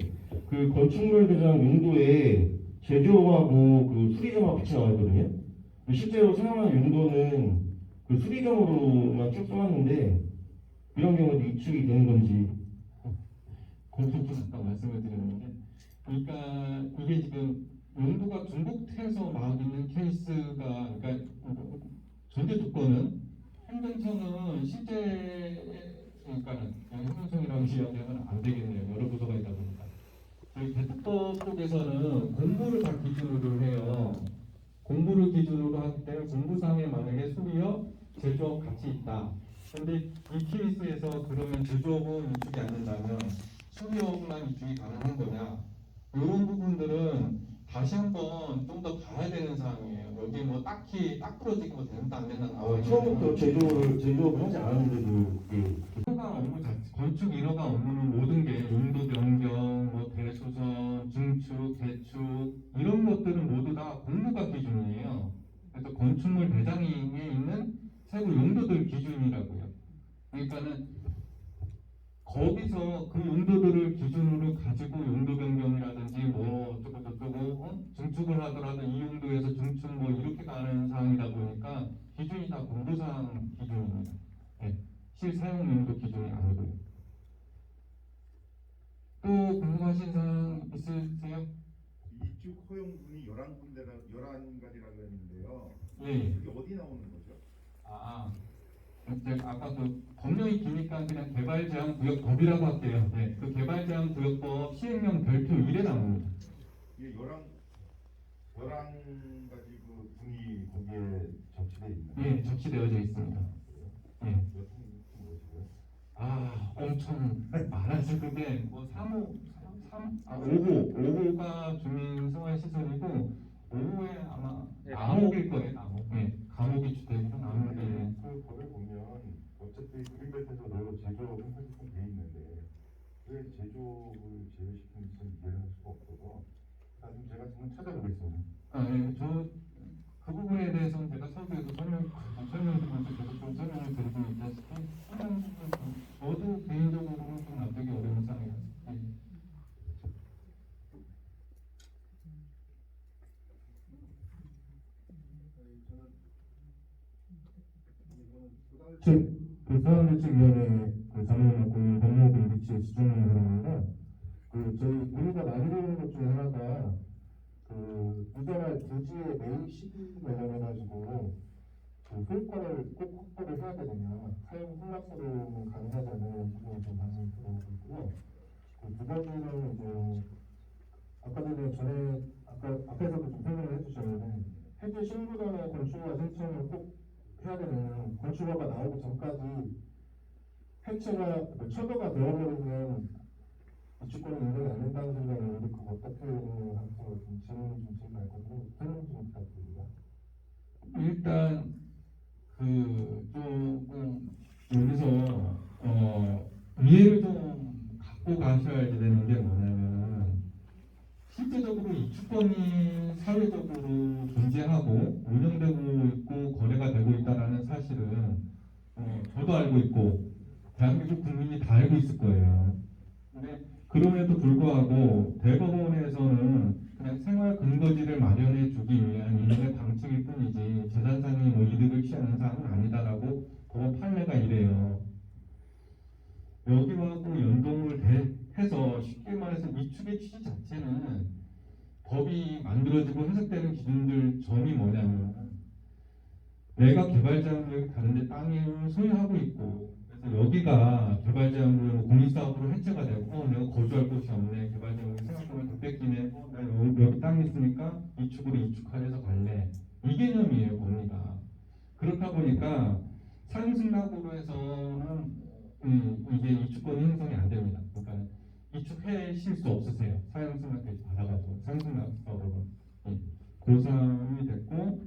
Speaker 7: 그 건축물 대장 용도에 제조업하고 그 수리점하고 같이 나와 있거든요. 실제로 사용한 용도는 그 수리점으로만 쭉 써놨는데 이런 경우도 위축이 되는 건지.
Speaker 1: 공통점 아까 말씀을 드렸는데, 그러니까 이게 지금 용도가 중복해서 막 있는 케이스가, 그러니까 전제 조건은 행정청은 실제, 그러니까 행정청이라고 이야기하면 안 되겠네요. 여러 부서가 있다 보니까. 저희 대특법 쪽에서는 공부를 다 기준으로 해요. 공부를 기준으로 하기 때문에 공부상에 만약에 수리업, 제조업 같이 있다. 근데 이 케이스에서 그러면 제조업은 위축이 안 된다면 수리업만 위축이 가능한 거냐? 이런 부분들은 다시 한번 좀 더 봐야 되는 사항이에요. 여기 뭐 딱히 딱 부러지고 뭐 된다 안 된다 나와
Speaker 7: 처음부터 제조업을 하지 않았는데도 그게
Speaker 1: 인허가 업무 자체, 건축 인허가 업무는 모든 게 용도 변경, 뭐 대수선, 증축, 개축 이런 것들은 모두 다 공부가 기준이에요. 그래서 건축물 대장에 있는 세부 용도들 기준이라고요. 그러니까는 거기서 그 용도들을 기준으로 가지고 용도 변경이라든지 뭐 어쩌고 저쩌고 증축을 하더라도 이 용도에서 증축 뭐 이렇게 가는 사항이다 보니까 기준이 다 공부사항 기준입니다. 네. 실사용 용도 기준이 아니고요. 또 궁금하신 사항 있으세요?
Speaker 2: 이쪽 허용분이 11가지라고 했는데요.
Speaker 1: 예.
Speaker 2: 그게 어디 나오는 거죠?
Speaker 1: 제가 아까 그 법령이 기니까 그냥 개발제한구역법이라고 할게요. 네. 그 개발제한구역법 시행령 별표 1에 나옵니다.
Speaker 2: 이게 11가지 그 분이 거기에 적시돼 있나요?
Speaker 1: 예, 적시되어져 있습니다. 예.
Speaker 2: 몇 분이 뭐시고요?
Speaker 1: 엄청 많아서 그게 뭐 5호가 주민생활시설이고 5호에 아마 감옥일 거예요. 감옥. 네, 감옥이 주택이고 감옥이.
Speaker 2: 그 법에 보면 어차피 그린벨트에서도 제조업은 사실상 돼 있는데 왜 제조업을 제외시키는지 이해를 할 수가 없어서 지금 제가 지금 찾아보겠습니다.
Speaker 1: 예, 그 부분에 대해서는 제가 서두에도 설명드리면서 계속 좀 설명을 드리고 있다시피 저도 개인적으로는 좀 납득이 어려운 상황이라서.
Speaker 7: 그 사람들측위원회 그 자문을 맡고 있는 법무부 리치의 지정을 하는데 저희 우리가 만드는 것 중에 하나가 그 이전에 부지의 매입 시기 관련해가지고 그 소유권을 꼭 확보를 해야 되느냐 사용 승낙서를 가능하지 않는 부분이 좀 많이 들어오고 있고요. 두 번째는 이제 아까 전에 앞에서도 좀 설명을 해주셨는데 해제 신고 전에 건축허가 신청을 꼭 해야 되는 건축허가 나오기 전까지 해체가 처도가 되어버리면 이주권이 인정이 안 된다는 생각이 있는데 그거 어떻게 할까 좀 질문이 좀 제가 있거든요. 설명 좀 부탁드립니다.
Speaker 1: 일단 그 조금 여기서 이해를 좀 갖고 가셔야 되는 게 뭐냐면 실제적으로 이주권이 사회적으로 존재하고 운영되고 있고 거래가 되고 있다는 사실은 저도 알고 있고 대한민국 국민이 다 알고 있을 거예요. 근데 그럼에도 불구하고 대법원에서는 그냥 생활 근거지를 마련해 주기 위한 일련의 방침일 뿐이지 재산상의 뭐 이득을 취하는 사항은 아니다라고 법원 판례가 이래요. 여기하고 연동을 해서 쉽게 말해서 위축의 취지 자체는 법이 만들어지고 해석되는 기준들 점이 뭐냐면 내가 개발자를 다른데 땅을 소유하고 있고 그래서 여기가 개발자를 공익사업으로 해체가 되고 내가 거주할 곳이 없네 개발자를 생각보면 더 뺏기네 나 여기 땅이 있으니까 이축으로 이축하여서 갈래 이 개념이에요 법리가. 그렇다 보니까 사용승낙으로 해서는 이게 이축권이 형성이 안 됩니다. 그러니까 이축하실 수 없으세요. 사용승낙까지 받아가지고 사용승낙서로 고사이 됐고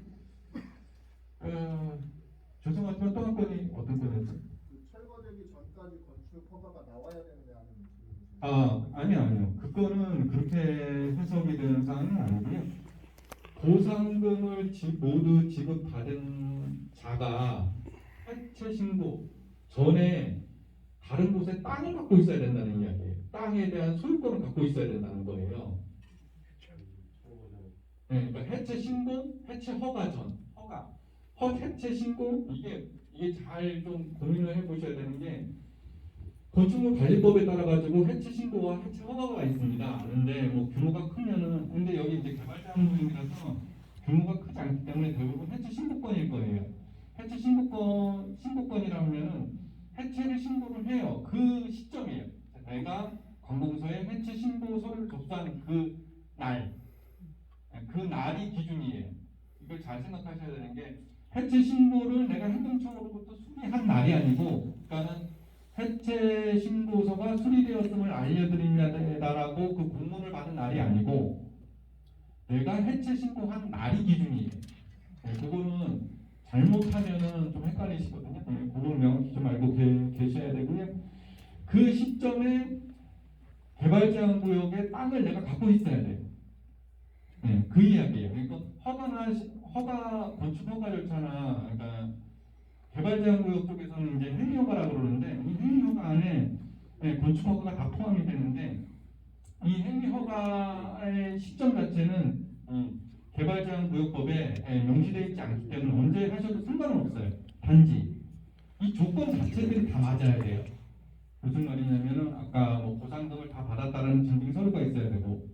Speaker 1: 죄송하지만 또 한 건이 어떤 건이었죠?
Speaker 4: 철거되기 전까지 건축 허가가 나와야 되는데 하는
Speaker 1: 아니요. 그거는 그렇게 해석이 되는 사항은 아니고요. 보상금을 모두 지급받은 자가 해체 신고 전에 다른 곳에 땅을 갖고 있어야 된다는 이야기예요. 땅에 대한 소유권을 갖고 있어야 된다는 거예요. 네, 그러니까 해체 신고, 해체 허가 전, 해체 신고 이게 잘 좀 고민을 해보셔야 되는 게 건축물 관리법에 따라 가지고 해체 신고와 해체 허가가 있습니다. 그런데 뭐 규모가 크면은 근데 여기 이제 개발자금이라서 규모가 크지 않기 때문에 대부분 해체 신고권일 거예요. 해체 신고권이라면은 해체를 신고를 해요. 그 시점이에요. 내가 관공서에 해체 신고서를 접수하는 그 날이 기준이에요. 이걸 잘 생각하셔야 되는 게 해체 신고를 내가 행정청으로부터 수리한 날이 아니고, 그러니까는 해체 신고서가 수리되었음을 알려드립니다라고 그 공문을 받은 날이 아니고 내가 해체 신고한 날이 기준이에요. 그거는 잘못하면은 좀 헷갈리시거든요. 그걸 명확히 좀 알고 계셔야 되고요. 그 시점에 개발제한구역의 땅을 내가 갖고 있어야 돼요. 그 이야기예요. 그러니까 건축 허가 절차나, 그러니까 개발제한구역 쪽에서는 이제 행위허가라고 그러는데 이 행위허가 안에 건축 허가가 다 포함이 되는데 이 행위허가의 시점 자체는 개발제한구역법에 명시되어 있지 않기 때문에 언제 하셔도 상관은 없어요. 단지 이 조건 자체들이 다 맞아야 돼요. 무슨 말이냐면은 아까 뭐 보상금을 다 받았다는 증빙 서류가 있어야 되고,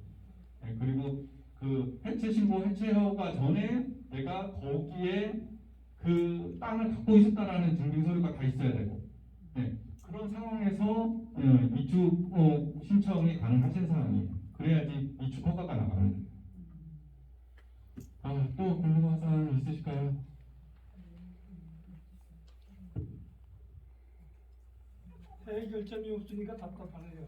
Speaker 1: 그리고 그 해체 신고, 해체 허가 전에 내가 거기에 그 땅을 갖고 있었다라는 증빙 서류가 다 있어야 되고, 그런 상황에서 이축 신청이 가능하신 사항이에요. 그래야지 이축 허가가 나갑니다. 또 궁금한 사항 있으실까요?
Speaker 6: 대결점이 없으니까 답답하네요.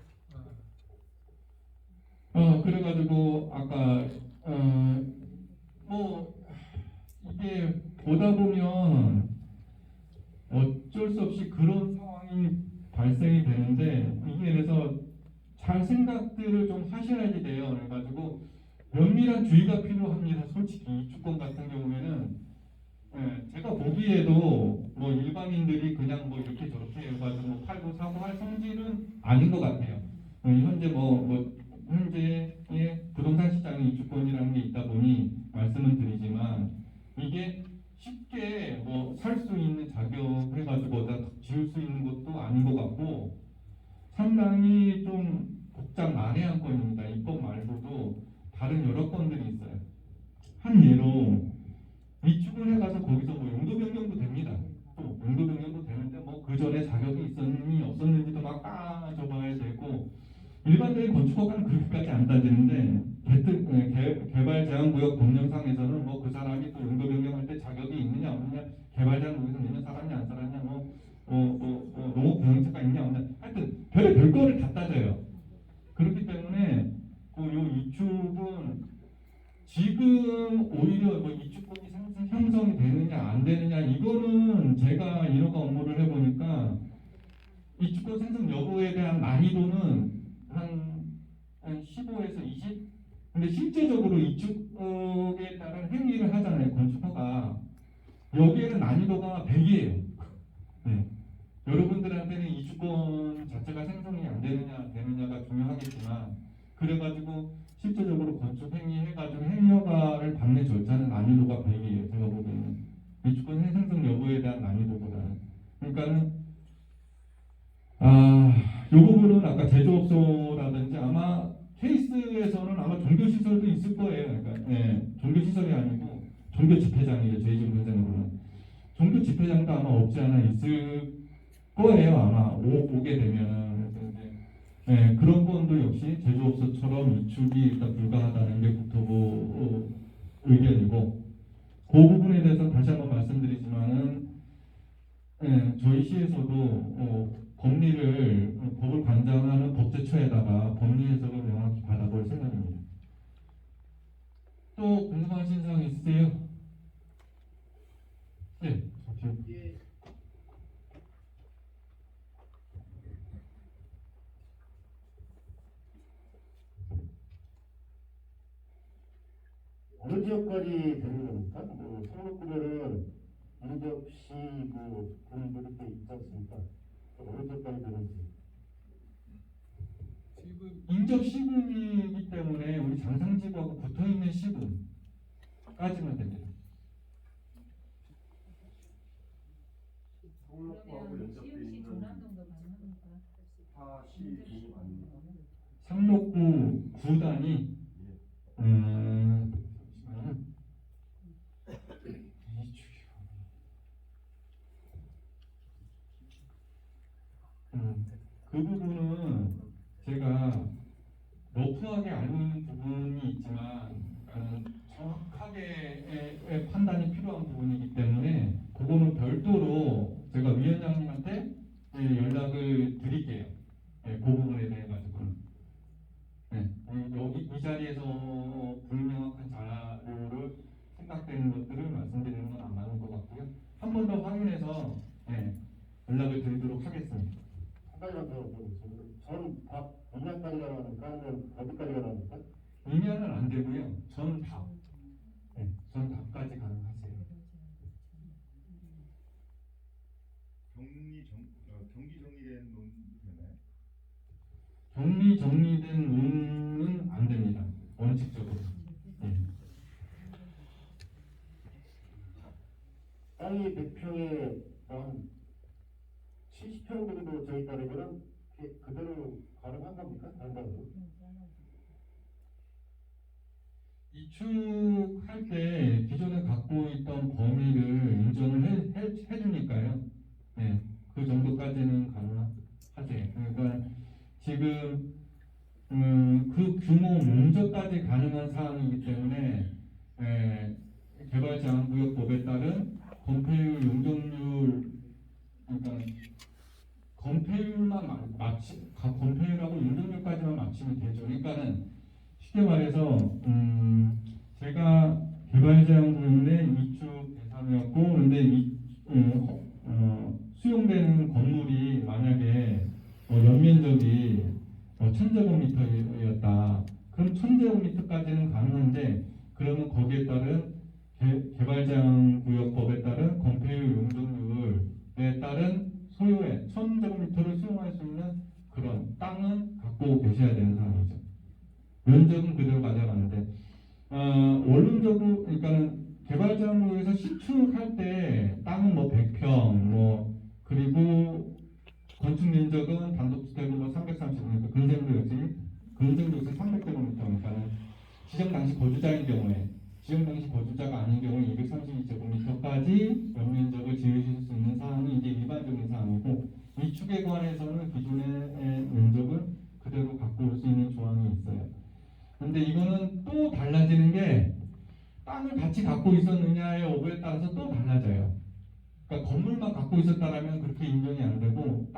Speaker 1: 그래가지고 아까 뭐 이게 보다 보면 어쩔 수 없이 그런 상황이 발생이 되는데 이게 그래서 잘 생각들을 좀 하셔야지 돼요. 그래가지고 면밀한 주의가 필요합니다. 솔직히 이 주권 같은 경우에는 제가 보기에도 뭐 일반인들이 그냥 뭐 이렇게 저렇게 해가지고 뭐 팔고 사고 할 성질은 아닌 것 같아요. 현재 현재의 부동산 시장의 이주권이라는 게 있다 보니 말씀을 드리지만 이게 쉽게 뭐 살 수 있는 자격 해가지고 다 지을 수 있는 것도 아닌 것 같고 상당히 좀 복잡 난해한 건입니다. 이법 말고도 다른 여러 건들이 있어요. 한 예로 위축을 해가서 거기서 뭐 용도 변경도 됩니다. 또 용도 변경도 되는데 뭐 그 전에 자격이 있었니 없었는지도 막 따져봐야 되고 일반적인 건축허가는 그렇게까지 안 따지는데 개발제한구역 법령상에서는 뭐 그 사람이 또 용도 변경할 때 자격이 있느냐 없느냐, 개발제한구역에서 몇년 살았냐 안 살았냐, 농업 경영체가 있냐 없느냐, 하여튼 별 거를 다 따져요. 그렇기 때문에 요 이축은 지금 오히려 뭐 이축권이 형성이 되느냐 안 되느냐 이거는 제가 인허가 업무를 해보니까 이축권 생성 여부에 대한 난이도는 한 15에서 20? 근데 실제적으로 이축에 따른 행위를 하잖아요. 건축허가. 여기에는 난이도가 100이에요. 여러분들한테는 이축권 자체가 생성이 안 되느냐가 중요하겠지만 그래가지고 실제적으로 건축 행위 해가지고 행위허가를 받는 절차는 난이도가 100이에요. 제가 보기에는 이축권 생성 여부에 대한 난이도보다는. 그러니까는 이 부분은 아까 제조업소라든지 아마 케이스에서는 아마 종교시설도 있을 거예요. 그러니까 종교시설이 아니고 종교집회장이죠. 저희 집회장으로는 종교 집회장도 아마 없지 않아 있을 거예요. 아마 오게 되면은. 그런 건도 역시 제조업소처럼 이축이 일단 불가하다는 게 국토부 의견이고, 그 부분에 대해서 다시 한번 말씀드리지만은 저희 시에서도 법을 관장하는 법제처에다가 법리 해석을 명확히 받아볼 생각입니다. 또 궁금하신 사항 있으세요? 네.
Speaker 4: 이게
Speaker 7: 어디 역할이 되는 겁니까? 뭐 성록구면은 인접시 뭐 그런 거 이렇게 있지 않습니까? 어느 역할이 되는지.
Speaker 1: 지금 인접 시군이기 때문에 우리 장상지구하고 붙어있는 시군까지만 됩니다.
Speaker 8: 그러면 시흥시 조남동도 가능합니까?
Speaker 4: 다시
Speaker 1: 상록구 구단이 잠시만요. 그 부분은 제가 러프하게 알고 있는 부분이 있지만 정확하게 판단이 필요한 부분이기 때문에 그거는 별도로 제가 위원장님한테 연락을 드릴게요. 그 부분에 대해 가지고는. 여기 이 자리에서 불명확한 자료를 생각되는 것들을 말씀드리는 건 안 맞는 것 같고요. 한 번 더 확인해서 연락을 드리도록 하겠습니다.
Speaker 7: 한 가지만 더 여쭤보겠습니다. 전밥 분량까지 가능합니까? 아니면 어디까지 가능합니까?
Speaker 1: 의미는 안 되고요. 전 답. 전 답까지 가능하세요.
Speaker 2: 경기 정리된 논도 되나요?
Speaker 1: 격리 정리된 논은 안 됩니다. 원칙적으로.
Speaker 7: 땅이 100평에 한 70평 정도 저희 따르면 그대로 가능한 겁니까? 단가로?
Speaker 1: 이축할 때 기존에 갖고 있던 범위를 인정을 해주니까요. 그 정도까지는 가능하세요. 그러니까 지금 그 규모 용적까지 가능한 사항이기 때문에 개발제한구역법에 따른 건폐율 용적률, 그러니까 건폐율만 건폐율하고 용적률까지만 맞추면 되죠. 그러니까는 쉽게 말해서 제가 개발제한구역의 이축 대상이었고, 그런데 수용되는 건물이 만약에 연면적이 1000제곱미터였다. 그럼 1000제곱미터까지는 가능한데, 그러면 거기에 따른 개발제한구역법에 따른 건폐율 용적률에 따른 소유의 1000제곱미터를 수용할 수 있는 그런 땅은 갖고 계셔야 되는 상황이죠. 면적은 그대로 가져가는데, 원론적으로, 그러니까는 개발제한구역에서 시축할 때 땅은 100평, 그리고 건축 면적은 단독주택은 330제곱미터, 근생도 역시 300제곱미터, 그러니까는 지정 당시 거주자인 경우에, 지정 당시 거주자가 아닌 경우에 232제곱미터까지 연면적을 지으실 수 있는 사항이 이제 일반적인 사항이고, 이축에 관해서는 기존의 면적을 그대로 갖고 올 수 있는 조항이 있어요. 근데 이거는 또 달라지는 게 땅을 같이 갖고 있었느냐의 여부에 따라서 또 달라져요. 그러니까 건물만 갖고 있었다라면 그렇게 인정이 안 되고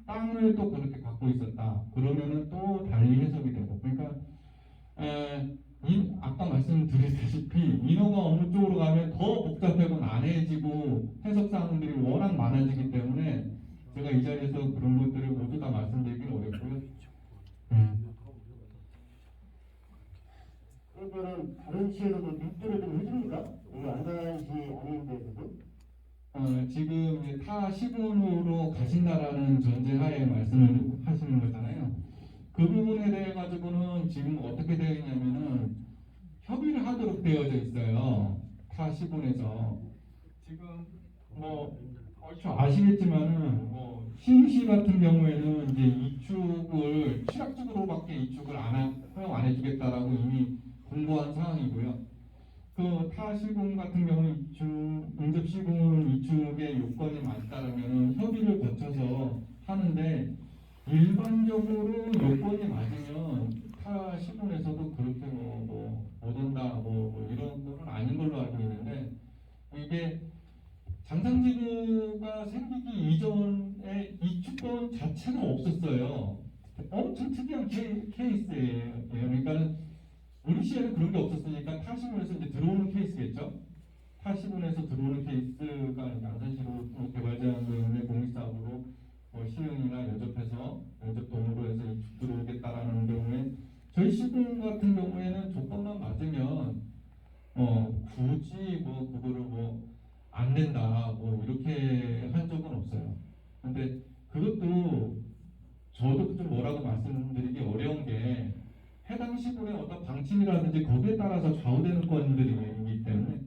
Speaker 1: 땅을 또 그렇게 갖고 있었다. 그러면은 또 달리 해석이 되고. 그러니까 아까 말씀드렸다시피 인허가 업무 쪽으로 가면 더 복잡하고 난해지고 해석 사항들이 워낙 많아지기 때문에 제가 이 자리에서 그런 것들을 모두 다 말씀드리기는 어렵고요.
Speaker 7: 그러면은 다른 시에서도 입주를 좀 해줍니까? 안산시 아닌 데서도?
Speaker 1: 지금 이제 타 시군으로 가신다라는 전제하에 말씀을 하시는 거잖아요. 그 부분에 대해 가지고는 지금 어떻게 되어 있냐면은 협의를 하도록 되어져 있어요. 타 시군에서 지금 아시겠지만은 시흥시 같은 경우에는 이제 이축을 취약적으로밖에 이축을 허용 안 해주겠다라고 이미 공고한 사항이고요. 그 타 시군 같은 경우는 인접 시군 이축의 요건이 맞다라면 협의를 거쳐서 하는데 일반적으로 요건이 맞으면 타 시군에서도 그렇게 못 온다 이런 거는 아닌 걸로 알고 있는데 이게 장상지구가 생기기 이전에 이축권 자체가 없었어요. 엄청 특이한 케이스예요. 그러니까는 우리 시에는 그런 게 없었으니까 타시군에서 이제 들어오는 케이스겠죠. 타시군에서 들어오는 케이스가 안산시로 개발제한구역의 공익사업으로 시흥이나 연접해서 연접동으로 해서 이축 들어오겠다라는 경우에 저희 시군 같은 경우에는 조건만 맞으면 저도 좀 뭐라고 말씀드리기 어려운 게 해당 시군의 어떤 방침이라든지 거기에 따라서 좌우되는 건들이기 때문에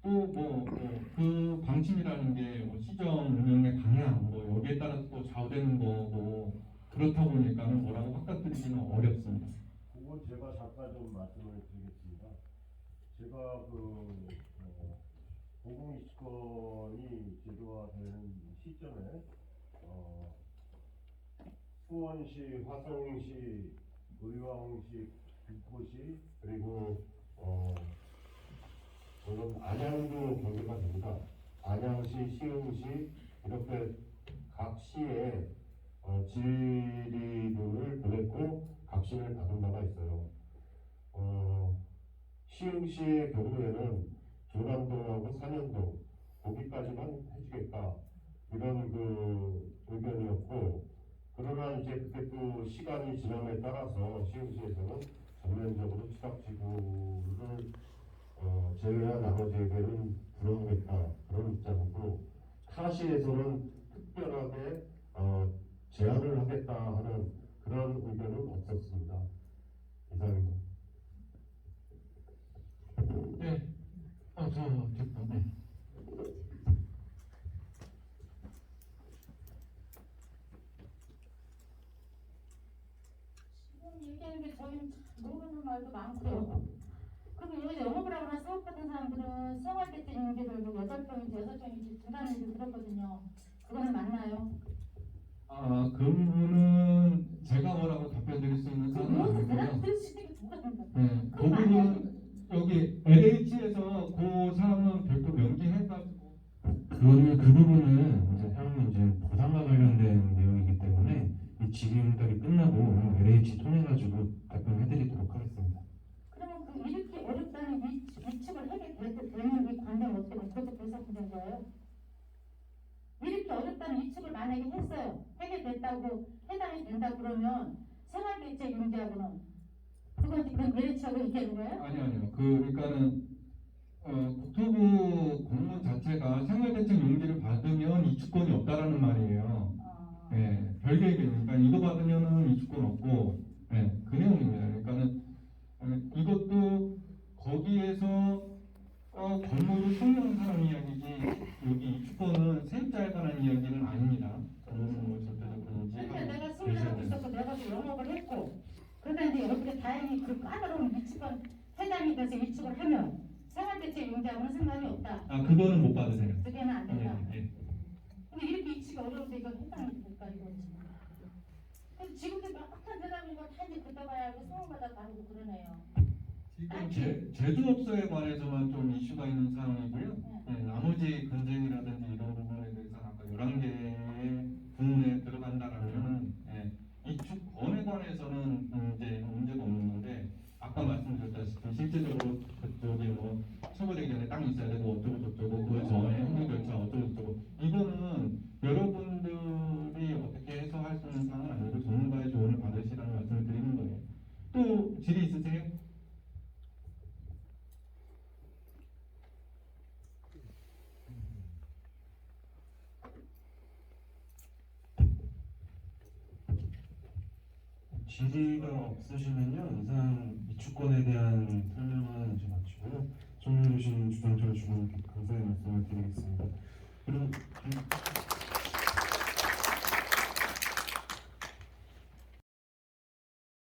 Speaker 1: 또뭐그 방침이라는 게 시정 운영의 방향 뭐 여기에 따라서 또 좌우되는 거고 그렇다 보니까는 뭐라고 확답드리기는 어렵습니다.
Speaker 7: 그건 제가 잠깐 좀 말씀을 드리겠습니다. 제가 고공이수건이 제도화되는 시점에 수원시, 화성시, 의왕시, 김포시 그리고 물론 안양도 경계가 됩니다. 안양시, 시흥시 이렇게 각 시에 질의도를 보냈고 각신을 받은 바가 있어요. 시흥시의 경우에는 조남동하고 산현동 거기까지만 해주겠다 이런 의견이었고 그러나 이제 그때 또 시간이 지남에 따라서 시흥시에서는 전면적으로 취락지구를 제외한 나머지에게는 불허하겠다 그런 입장이고 타시에서는 특별하게 제한을 하겠다 하는 그런 의견은 없었습니다. 이상입니다.
Speaker 1: 네. 됐다. 네.
Speaker 8: 지금 얘기하는 게 저희는 참 모르는 말도 많고요. 그리고 여기 영업을 하거나 사업하는 사람들은 생활대책 용기를 8병인지 6병인지 두라는 얘기 들었거든요. 그거는 맞나요?
Speaker 1: 그 부분은 제가 뭐라고 답변드릴 수 있는 사안은 아니고요. 네, 그 부분은 여기 LH에서 그 사항은 별도 명기해가지고
Speaker 9: 그 부분은 이제 향후 이제 보상과 관련된 내용이기 때문에 이 질의응답이 끝나고 LH 통해가지고 답변해드리도록 하겠습니다.
Speaker 8: 그러면 이렇게 어렵다는 위축을 하게 되면 이 관계는 어떻게 그것도 불사분된 거예요? 이렇게 어렵다는 위축을 만약에 했어요. 하게 됐다고 해당이 된다 그러면 생활대책 용지하고는 그건 LH하고 얘기하는 거예요?
Speaker 1: 아니요. 그러니까는 국토부 공문 자체가 생활대책 용지를 받으면 이주권이 없다라는 말이에요. 네, 별개의 그러니까 이거 받으면은 이주권 없고, 네, 그 내용입니다. 그러니까는 이것도 거기에서 건물을 소유한 사람 이야기지 여기 이주권은 세입자에 관한 이야기는 아닙니다. 저는 뭐 절대적으로
Speaker 8: 그러니까 내가 소유하고 있었고 내가 또 영업을 했고 그러다 이제 이렇게 다행히 그 까다로운 위축은 해당이 돼서 위축을 하면 생활대책 용지하고는 상관이 없다.
Speaker 1: 그거는 못 받으세요.
Speaker 8: 두 개는 안 된다.
Speaker 1: 네.
Speaker 8: 근데 이렇게 위치가 어려운데 이거 해당이 될까 이거지. 그래서 지금도 막한 대답인 거다 이제 그때 봐야 알고 상황마다 다르고 그러네요.
Speaker 1: 지금 제조업소에 관해서만 좀 이슈가 있는 상황이고요. 네, 나머지 근쟁이라든지 이런 부분에 대해서는 아까 11개의 부문에 들어간다라면 이축권에 관해서는 이제 문제가 없는 건데 아까 말씀드렸다시피 실제적으로 그쪽에 뭐 처벌되기 전에 땅이 있어야 되고 어쩌고 저쩌고 그 전에 행정 절차 어쩌고 저쩌고 이거는 여러분들이 어떻게 해서 할 수 있는 상황은 아니고 전문가의 조언을 받으시라는 말씀을 드리는 거예요. 또 질의 있으세요?
Speaker 9: 질의가 없으시면요 이상 이주권에 대한 설명은 이제 마치고요. 설명해 주신 주장철 주무님께 감사의 말씀을 드리겠습니다. 그리고